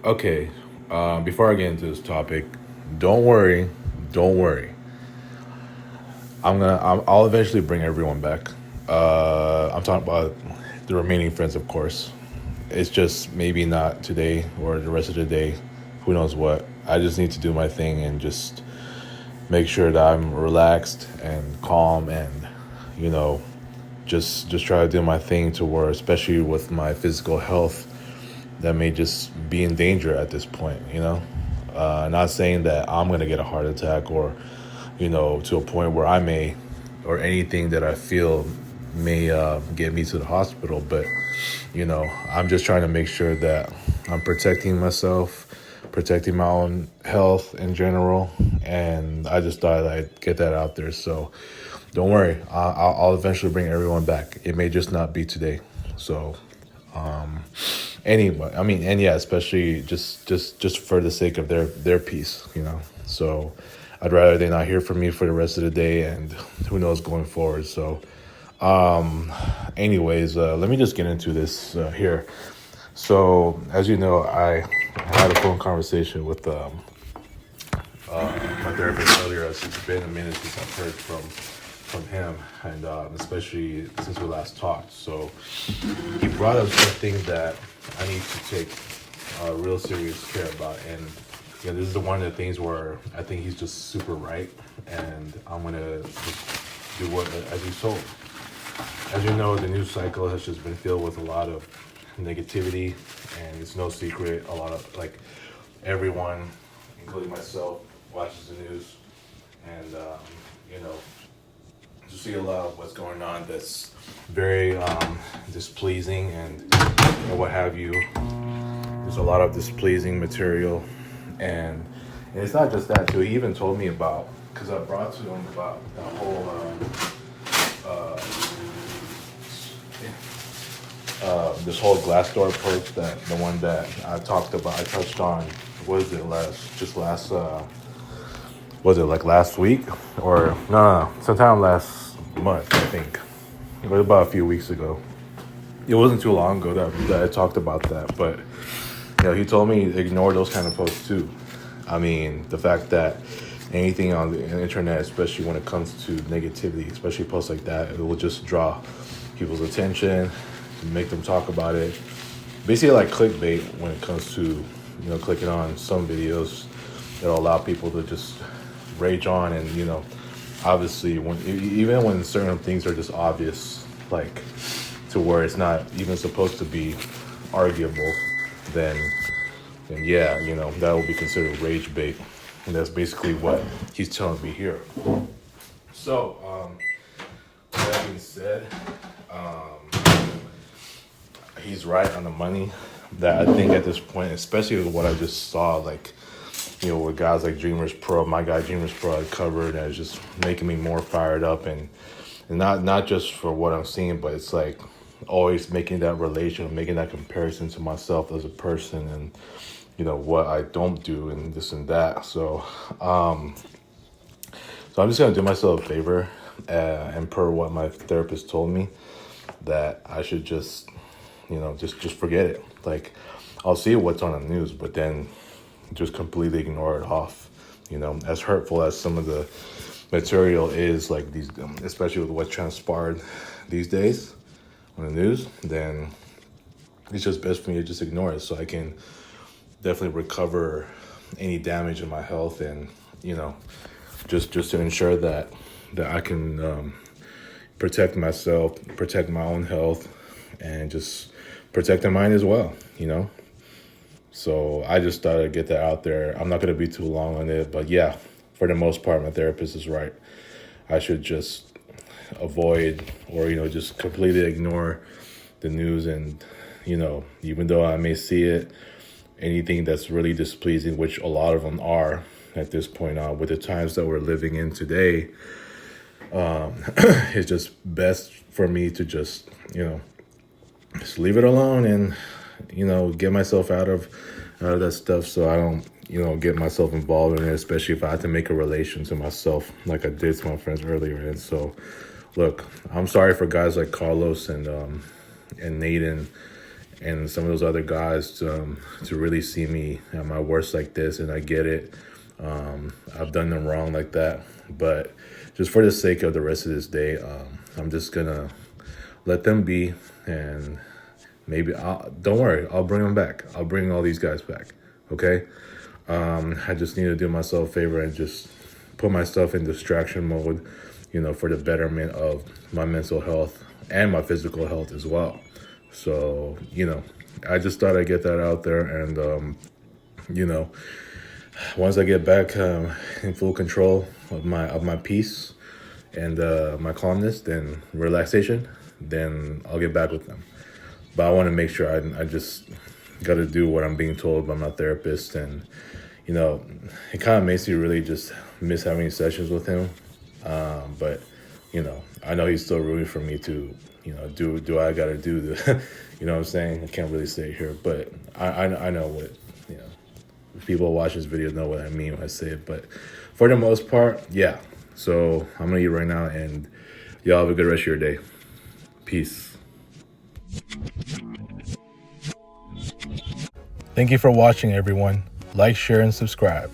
Okay, before I get into this topic, don't worry, don't worry. I'll eventually bring everyone back. I'm talking about the remaining friends, of course. It's just maybe not today or the rest of the day. Who knows what? I just need to do my thing and just make sure that I'm relaxed and calm and, you know, just try to do my thing to where, especially with my physical health, that may just be in danger at this point, you know? Not saying that I'm going to get a heart attack or, to a point where I may, or anything that I feel may get me to the hospital. But, I'm just trying to make sure that I'm protecting myself, protecting my own health in general. And I just thought I'd get that out there. So don't worry, I'll eventually bring everyone back. It may just not be today. So, anyway, I mean, and yeah, especially just for the sake of their peace, So I'd rather they not hear from me for the rest of the day, and who knows going forward. So, anyways, let me just get into this here. So, as you know, I had a phone conversation with my therapist earlier. It's been a minute since I've heard from him, and especially since we last talked. So he brought up something that I need to take real serious care about, and this is the one of the things where I think he's just super right, and I'm gonna just do what as he's told. As you know, the news cycle has just been filled with a lot of negativity, and it's no secret. A lot of everyone, including myself, watches the news, and to see a lot of what's going on that's very displeasing and what have you. There's a lot of displeasing material, and it's not just that too. He even told me about, because I brought to him about the whole this whole Glassdoor post, that the one that I talked about, I touched on. Was it last week, or no, sometime last month, I think. It was about a few weeks ago. It wasn't too long ago that I talked about that, but he told me ignore those kind of posts too. I mean, the fact that anything on the internet, especially when it comes to negativity, especially posts like that, it will just draw people's attention, make them talk about it. Basically like clickbait when it comes to, clicking on some videos that'll allow people to just rage on. And, obviously even when certain things are just obvious, like to where it's not even supposed to be arguable, then yeah, that will be considered rage bait. And that's basically what he's telling me here. So, with that being said, he's right on the money. That I think at this point, especially with what I just saw, with guys like Dreamers Pro, my guy Dreamers Pro I covered, and it's just making me more fired up, and not just for what I'm seeing, but it's like always making that relation, making that comparison to myself as a person, and what I don't do, and this and that. So I'm just gonna do myself a favor, and per what my therapist told me, that I should just just forget it. Like, I'll see what's on the news, but then just completely ignore it off. As hurtful as some of the material is, like these, especially with what transpired these days on the news, then it's just best for me to just ignore it, so I can definitely recover any damage in my health, and just to ensure that I can protect myself, protect my own health, and just protect the mind as well. So I just thought I'd get that out there. I'm not going to be too long on it, but yeah, for the most part, my therapist is right. I should just avoid, or just completely ignore the news, and even though I may see it, anything that's really displeasing, which a lot of them are at this point on, with the times that we're living in today, It's just best for me to just, just leave it alone and, get myself out of that stuff so I don't, get myself involved in it, especially if I had to make a relation to myself like I did to my friends earlier. And so, look, I'm sorry for guys like Carlos and Nathan and some of those other guys to really see me at my worst like this, and I get it. I've done them wrong like that, but just for the sake of the rest of this day, I'm just gonna let them be, and maybe don't worry, I'll bring them back. I'll bring all these guys back, okay? I just need to do myself a favor and just put myself in distraction mode, for the betterment of my mental health and my physical health as well. So, I just thought I'd get that out there. And, once I get back in full control of my peace and my calmness, then relaxation, then I'll get back with them. But I want to make sure I just got to do what I'm being told by my therapist. And, it kind of makes me really just miss having sessions with him. But, I know he's still rooting for me to, do I got to do the, you know what I'm saying? I can't really say it here, but I know what, people watch this video know what I mean when I say it. But for the most part, yeah. So I'm going to eat right now, and y'all have a good rest of your day. Peace. Thank you for watching, everyone. Like, share, and subscribe.